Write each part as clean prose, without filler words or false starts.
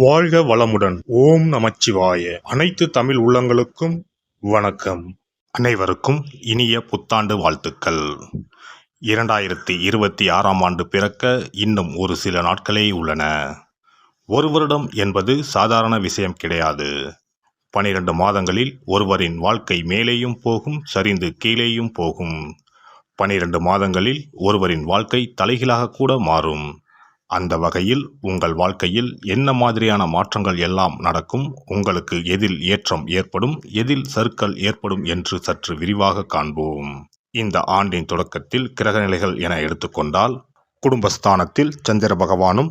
வாழ்க வளமுடன். ஓம் நமச்சிவாய. அனைத்து தமிழ் உள்ளங்களுக்கும் வணக்கம். அனைவருக்கும் இனிய புத்தாண்டு வாழ்த்துக்கள். 2026ஆம் ஆண்டு பிறக்க இன்னும் ஒரு சில நாட்களே உள்ளன. ஒரு வருடம் என்பது சாதாரண விஷயம் கிடையாது. 12 மாதங்களில் ஒருவரின் வாழ்க்கை மேலேயும் போகும், சரிந்து கீழேயும் போகும். 12 மாதங்களில் ஒருவரின் வாழ்க்கை தலைகீழாக கூட மாறும். அந்த வகையில் உங்கள் வாழ்க்கையில் என்ன மாதிரியான மாற்றங்கள் எல்லாம் நடக்கும், உங்களுக்கு எதில் ஏற்றம் ஏற்படும், எதில் சறுக்கல் ஏற்படும் என்று சற்று விரிவாக காண்போம். இந்த ஆண்டின் தொடக்கத்தில் கிரகநிலைகள் என எடுத்துக்கொண்டால், குடும்பஸ்தானத்தில் சந்திர பகவானும்,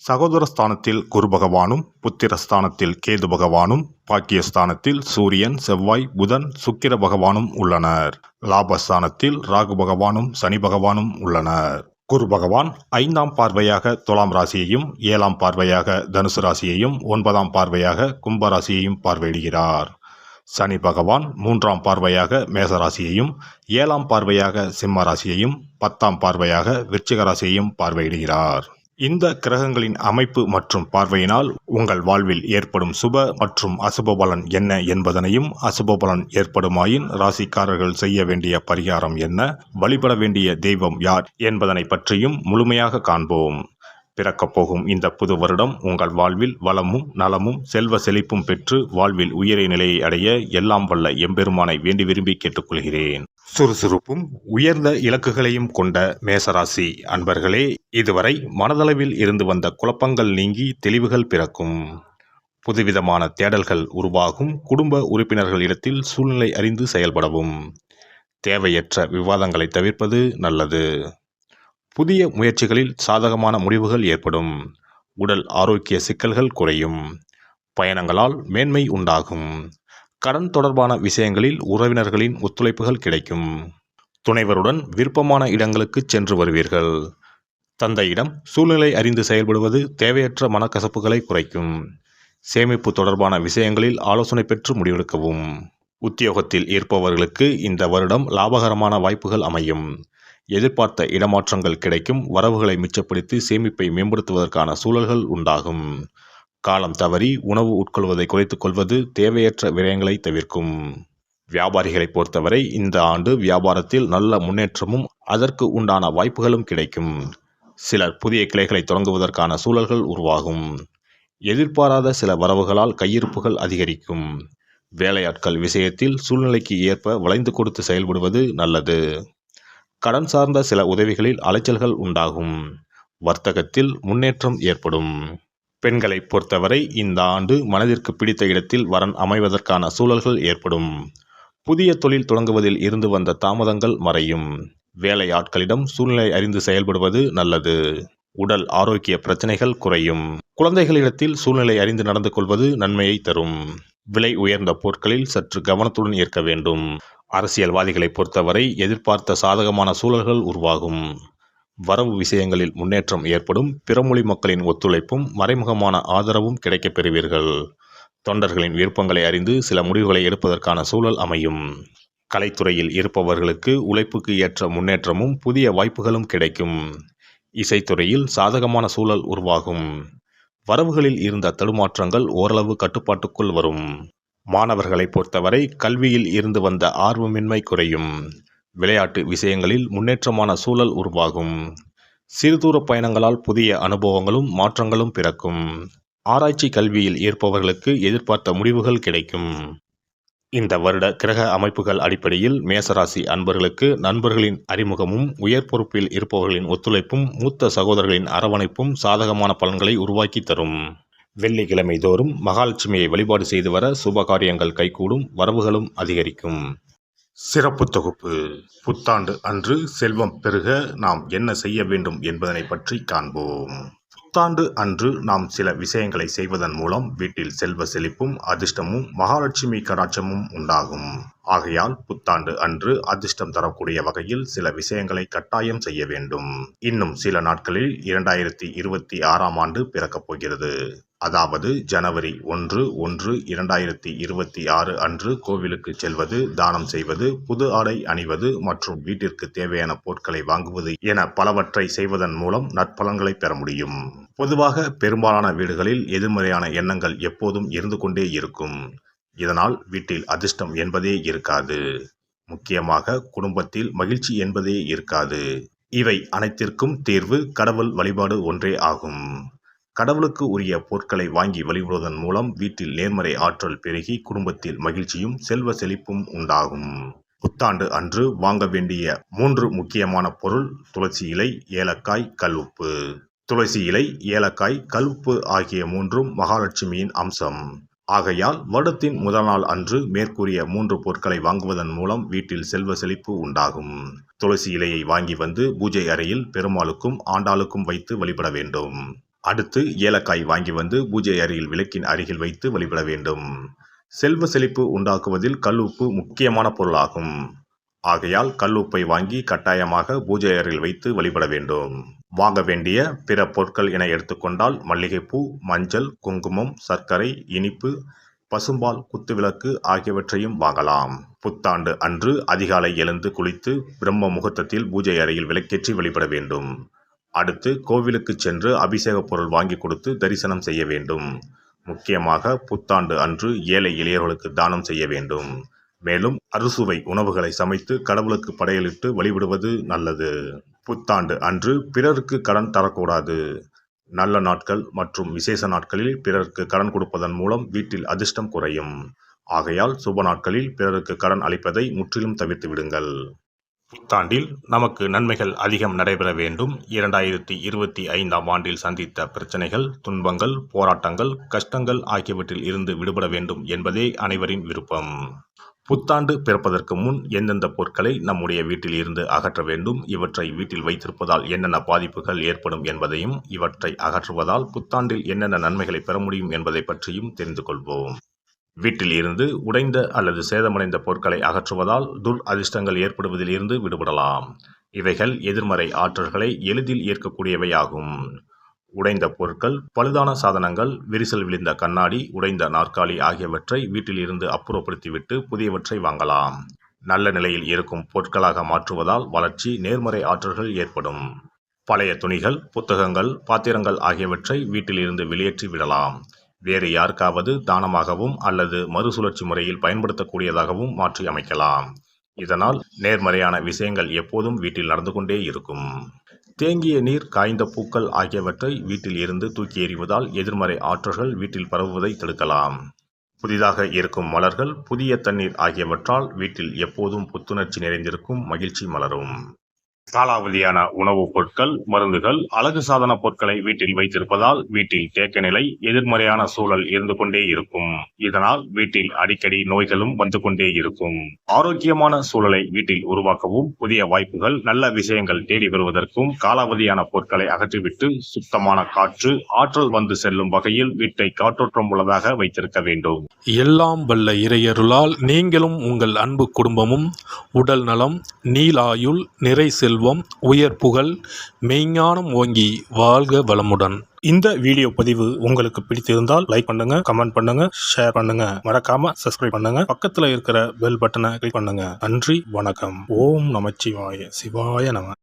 சகோதரஸ்தானத்தில் குரு பகவானும், புத்திரஸ்தானத்தில் கேது பகவானும், பாக்கியஸ்தானத்தில் சூரியன், செவ்வாய், புதன், சுக்கிர பகவானும் உள்ளனர். லாபஸ்தானத்தில் ராகு பகவானும் சனி பகவானும் உள்ளனர். குரு பகவான் 5ஆம் பார்வையாக துலாம் ராசியையும், 7ஆம் பார்வையாக தனுசு ராசியையும், 9ஆம் பார்வையாக கும்ப ராசியையும் பார்வையிடுகிறார். சனி பகவான் 3ஆம் பார்வையாக மேச ராசியையும், 7ஆம் பார்வையாக சிம்ம ராசியையும், 10ஆம் பார்வையாக விருச்சிக ராசியையும் பார்வையிடுகிறார். இந்த கிரகங்களின் அமைப்பு மற்றும் பார்வையினால் உங்கள் வாழ்வில் ஏற்படும் சுப மற்றும் அசுப பலன் என்ன என்பதனையும், அசுப பலன் ஏற்படுமாயின் ராசிக்காரர்கள் செய்ய வேண்டிய பரிகாரம் என்ன, வழிபட வேண்டிய தெய்வம் யார் என்பதனை பற்றியும் முழுமையாக காண்போம். பிறக்கப் போகும் இந்த புது வருடம் உங்கள் வாழ்வில் வளமும் நலமும் செல்வ செழிப்பும் பெற்று வாழ்வில் உயரிய நிலையை அடைய எல்லாம் வல்ல எம்பெருமானை வேண்டி விரும்பி கேட்டுக்கொள்கிறேன். சுறுசுறுப்பும் உயர்ந்த இலக்குகளையும் கொண்ட மேசராசி அன்பர்களே, இதுவரை மனதளவில் இருந்து வந்த குழப்பங்கள் நீங்கி தெளிவுகள் பிறக்கும். புதுவிதமான தேடல்கள் உருவாகும். குடும்ப உறுப்பினர்களிடத்தில் சூழ்நிலை அறிந்து செயல்படவும். தேவையற்ற விவாதங்களை தவிர்ப்பது நல்லது. புதிய முயற்சிகளில் சாதகமான முடிவுகள் ஏற்படும். உடல் ஆரோக்கிய சிக்கல்கள் குறையும். பயணங்களால் மேன்மை உண்டாகும். கடன் தொடர்பான விஷயங்களில் உறவினர்களின் ஒத்துழைப்புகள் கிடைக்கும். துணைவருடன் விருப்பமான இடங்களுக்கு சென்று வருவீர்கள். தந்தையிடம் சூழ்நிலை அறிந்து செயல்படுவது தேவையற்ற மனக்கசப்புகளை குறைக்கும். சேமிப்பு தொடர்பான விஷயங்களில் ஆலோசனை பெற்று முடிவெடுக்கவும். உத்தியோகத்தில் இருப்பவர்களுக்கு இந்த வருடம் லாபகரமான வாய்ப்புகள் அமையும். எதிர்பார்த்த இடமாற்றங்கள் கிடைக்கும். வரவுகளை மிச்சப்படுத்தி சேமிப்பை மேம்படுத்துவதற்கான சூழல்கள் உண்டாகும். காலம் தவறி உணவு உட்கொள்வதை குறைத்துக் கொள்வது தேவையற்ற விரயங்களை தவிர்க்கும். வியாபாரிகளை பொறுத்தவரை இந்த ஆண்டு வியாபாரத்தில் நல்ல முன்னேற்றமும் அதற்கு உண்டான வாய்ப்புகளும் கிடைக்கும். சிலர் புதிய கிளைகளை தொடங்குவதற்கான சூழல்கள் உருவாகும். எதிர்பாராத சில வரவுகளால் கையிருப்புகள் அதிகரிக்கும். வேலையாட்கள் விஷயத்தில் சூழ்நிலைக்கு ஏற்ப வளைந்து கொடுத்து செயல்படுவது நல்லது. கடன் சார்ந்த சில உதவிகளில் அலைச்சல்கள் உண்டாகும். வர்த்தகத்தில் முன்னேற்றம் ஏற்படும். பெண்களை பொறுத்தவரை இந்த ஆண்டு மனதிற்கு பிடித்த இடத்தில் வரன் அமைவதற்கான சூழல்கள் ஏற்படும். புதிய தொழில் தொடங்குவதில் இருந்து வந்த தாமதங்கள் மறையும். வேலையாட்களிடம் சூழ்நிலை அறிந்து செயல்படுவது நல்லது. உடல் ஆரோக்கிய பிரச்சனைகள் குறையும். குழந்தைகளிடத்தில் சூழ்நிலை அறிந்து நடந்து கொள்வது நன்மையை தரும். விலை உயர்ந்த பொருட்களில் சற்று கவனத்துடன் இருக்க வேண்டும். அரசியல்வாதிகளை பொறுத்தவரை எதிர்பார்த்த சாதகமான சூழல்கள் உருவாகும். வரவு விஷயங்களில் முன்னேற்றம் ஏற்படும். பிறமொழி மக்களின் ஒத்துழைப்பும் மறைமுகமான ஆதரவும் கிடைக்கப் பெறுவீர்கள். தொண்டர்களின் விருப்பங்களை அறிந்து சில முடிவுகளை எடுப்பதற்கான சூழல் அமையும். கலைத்துறையில் இருப்பவர்களுக்கு உழைப்புக்கு ஏற்ற முன்னேற்றமும் புதிய வாய்ப்புகளும் கிடைக்கும். இசைத்துறையில் சாதகமான சூழல் உருவாகும். வரவுகளில் இருந்த தடுமாற்றங்கள் ஓரளவு கட்டுப்பாட்டுக்குள் வரும். மாணவர்களை பொறுத்தவரை கல்வியில் இருந்து வந்த ஆர்வமின்மை குறையும். விளையாட்டு விஷயங்களில் முன்னேற்றமான சூழல் உருவாகும். சிறுதூர பயணங்களால் புதிய அனுபவங்களும் மாற்றங்களும் பிறக்கும். ஆராய்ச்சி கல்வியில் இருப்பவர்களுக்கு எதிர்பார்த்த முடிவுகள் கிடைக்கும். இந்த வருட கிரக அமைப்புகள் அடிப்படையில் மேசராசி அன்பர்களுக்கு நண்பர்களின் அறிமுகமும், உயர் பொறுப்பில் இருப்பவர்களின் ஒத்துழைப்பும், மூத்த சகோதரர்களின் அரவணைப்பும் சாதகமான பலன்களை உருவாக்கி தரும். வெள்ளிக்கிழமை தோறும் மகாலட்சுமியை வழிபாடு செய்து வர சுப காரியங்கள் கைகூடும். வரவுகளும் அதிகரிக்கும். சிறப்பு தொகுப்பு. புத்தாண்டு அன்று செல்வம் பெருக நாம் என்ன செய்ய வேண்டும் என்பதனை பற்றி காண்போம். புத்தாண்டு அன்று நாம் சில விஷயங்களை செய்வதன் மூலம் வீட்டில் செல்வ செழிப்பும் அதிர்ஷ்டமும் மகாலட்சுமி கடாட்சமும் உண்டாகும். ஆகையால் புத்தாண்டு அன்று அதிர்ஷ்டம் தரக்கூடிய வகையில் சில விஷயங்களை கட்டாயம் செய்ய வேண்டும். இன்னும் சில நாட்களில் 2026ஆம் ஆண்டு பிறக்கப் போகிறது. அதாவது ஜனவரி 1/1/2026 அன்று கோவிலுக்கு செல்வது, தானம் செய்வது, புது ஆடை அணிவது மற்றும் வீட்டிற்கு தேவையான பொருட்களை வாங்குவது என பலவற்றை செய்வதன் மூலம் நற்பலன்களை பெற முடியும். பொதுவாக பெரும்பாலான வீடுகளில் எதிர்மறையான எண்ணங்கள் எப்போதும் இருந்து கொண்டே இருக்கும். இதனால் வீட்டில் அதிர்ஷ்டம் என்பதே இருக்காது. முக்கியமாக குடும்பத்தில் மகிழ்ச்சி என்பதே இருக்காது. இவை அனைத்திற்கும் தீர்வு கடவுள் வழிபாடு ஒன்றே ஆகும். கடவுளுக்கு உரிய பொருட்களை வாங்கி வழிபடுவதன் மூலம் வீட்டில் நேர்மறை ஆற்றல் பெருகி குடும்பத்தில் மகிழ்ச்சியும் செல்வ செழிப்பும் உண்டாகும். புத்தாண்டு அன்று வாங்க வேண்டிய 3 முக்கியமான பொருள்: துளசி இலை, ஏலக்காய், கல்உப்பு. துளசி இலை, ஏலக்காய், கல்உப்பு ஆகிய 3ம் மகாலட்சுமியின் அம்சம். ஆகையால் வருடத்தின் முதல் நாள் அன்று மேற்கூறிய 3 பொருட்களை வாங்குவதன் மூலம் வீட்டில் செல்வ செழிப்பு உண்டாகும். துளசி இலையை வாங்கி வந்து பூஜை அறையில் பெருமாளுக்கும் ஆண்டாளுக்கும் வைத்து வழிபட வேண்டும். அடுத்து ஏலக்காய் வாங்கி வந்து பூஜை அறையில் விளக்கின் அருகில் வைத்து வழிபட வேண்டும். செல்வ செழிப்பு உண்டாக்குவதில் கல்உப்பு முக்கியமான பொருளாகும். ஆகையால் கல்உப்பை வாங்கி கட்டாயமாக பூஜை அறையில் வைத்து வழிபட வேண்டும். வாங்க வேண்டிய பிற பொருட்கள் என எடுத்துக்கொண்டால் மல்லிகைப்பூ, மஞ்சள், குங்குமம், சர்க்கரை, இனிப்பு, பசும்பால், குத்துவிளக்கு ஆகியவற்றையும் வாங்கலாம். புத்தாண்டு அன்று அதிகாலை எழுந்து குளித்து பிரம்ம முகூர்த்தத்தில் பூஜை அறையில் விளக்கேற்றி வழிபட வேண்டும். அடுத்து கோவிலுக்கு சென்று அபிஷேக பொருள் வாங்கி கொடுத்து தரிசனம் செய்ய வேண்டும். முக்கியமாக புத்தாண்டு அன்று ஏழை எளியவர்களுக்கு தானம் செய்ய வேண்டும். மேலும் அறுசுவை உணவுகளை சமைத்து கடவுளுக்கு படையலிட்டு வழிபடுவது நல்லது. புத்தாண்டு அன்று பிறருக்கு கடன் தரக்கூடாது. நல்ல நாட்கள் மற்றும் விசேஷ நாட்களில் பிறருக்கு கடன் கொடுப்பதன் மூலம் வீட்டில் அதிர்ஷ்டம் குறையும். ஆகையால் சுப நாட்களில் பிறருக்கு கடன் அளிப்பதை முற்றிலும் தவிர்த்து விடுங்கள். புத்தாண்டில் நமக்கு நன்மைகள் அதிகம் நடைபெற வேண்டும். 2025ஆம் ஆண்டில் சந்தித்த பிரச்சனைகள், துன்பங்கள், போராட்டங்கள், கஷ்டங்கள் ஆகியவற்றில் இருந்து விடுபட வேண்டும் என்பதே அனைவரின் விருப்பம். புத்தாண்டு பிறப்பதற்கு முன் எந்தெந்த பொருட்களை நம்முடைய வீட்டில் இருந்து அகற்ற வேண்டும், இவற்றை வீட்டில் வைத்திருப்பதால் என்னென்ன பாதிப்புகள் ஏற்படும் என்பதையும், இவற்றை அகற்றுவதால் புத்தாண்டில் என்னென்ன நன்மைகளை பெற முடியும் என்பதை பற்றியும் தெரிந்து கொள்வோம். வீட்டில் இருந்து உடைந்த அல்லது சேதமடைந்த பொருட்களை அகற்றுவதால் துர் அதிர்ஷ்டங்கள் ஏற்படுவதில் இருந்து விடுபடலாம். இவைகள் எதிர்மறை ஆற்றல்களை எளிதில் ஈர்க்கக்கூடியவையாகும். உடைந்த பொருட்கள், பழுதான சாதனங்கள், விரிசல் விழுந்த கண்ணாடி, உடைந்த நாற்காலி ஆகியவற்றை வீட்டில் இருந்து அப்புறப்படுத்திவிட்டு புதியவற்றை வாங்கலாம். நல்ல நிலையில் இருக்கும் பொருட்களாக மாற்றுவதால் வளர்ச்சி, நேர்மறை ஆற்றல்கள் ஏற்படும். பழைய துணிகள், புத்தகங்கள், பாத்திரங்கள் ஆகியவற்றை வீட்டில் இருந்து வெளியேற்றி விடலாம். வேறு யாருக்காவது தானமாகவும் அல்லது மறுசுழற்சி முறையில் பயன்படுத்தக்கூடியதாகவும் மாற்றி அமைக்கலாம். இதனால் நேர்மறையான விஷயங்கள் எப்போதும் வீட்டில் நடந்து கொண்டே இருக்கும். தேங்கிய நீர், காய்ந்த பூக்கள் ஆகியவற்றை வீட்டில் இருந்து தூக்கி எறிவதால் எதிர்மறை ஆற்றல்கள் வீட்டில் பரவுவதை தடுக்கலாம். புதிதாக இருக்கும் மலர்கள், புதிய தண்ணீர் ஆகியவற்றால் வீட்டில் எப்போதும் புத்துணர்ச்சி நிறைந்திருக்கும், மகிழ்ச்சி மலரும். காலாவதியான உணவுப் பொருட்கள், மருந்துகள், அழகு சாதன பொருட்களை வீட்டில் வைத்திருப்பதால் வீட்டில் தேக்க நிலை, எதிர்மறையான சூழல் இருந்து கொண்டே இருக்கும். இதனால் வீட்டில் அடிக்கடி நோய்களும் வந்து கொண்டே இருக்கும். ஆரோக்கியமான சூழலை வீட்டில் உருவாக்கவும், புதிய வாய்ப்புகள், நல்ல விஷயங்கள் தேடி வருவதற்கும் காலாவதியான பொருட்களை அகற்றிவிட்டு சுத்தமான காற்று, ஆற்றல் வந்து செல்லும் வகையில் வீட்டை காற்றோட்டம் உள்ளதாக வைத்திருக்க வேண்டும். எல்லாம் வல்ல இறையருளால் நீங்களும் உங்கள் அன்பு குடும்பமும் உடல் நலம், நீலாயுள், நிறை செல்வம், உயர் புகழ், மெய்ஞானம் ஓங்கி வாழ்க வளமுடன். இந்த வீடியோ பதிவு உங்களுக்கு பிடித்திருந்தால் லைக் பண்ணுங்க, கமெண்ட் பண்ணுங்க, ஷேர் பண்ணுங்க, மறக்காம சப்ஸ்கிரைப் பண்ணுங்க, பக்கத்துல இருக்கிற பெல் பட்டனை கிளிக் பண்ணுங்க. நன்றி, வணக்கம். ஓம் நமச்சிவாய. சிவாய நம.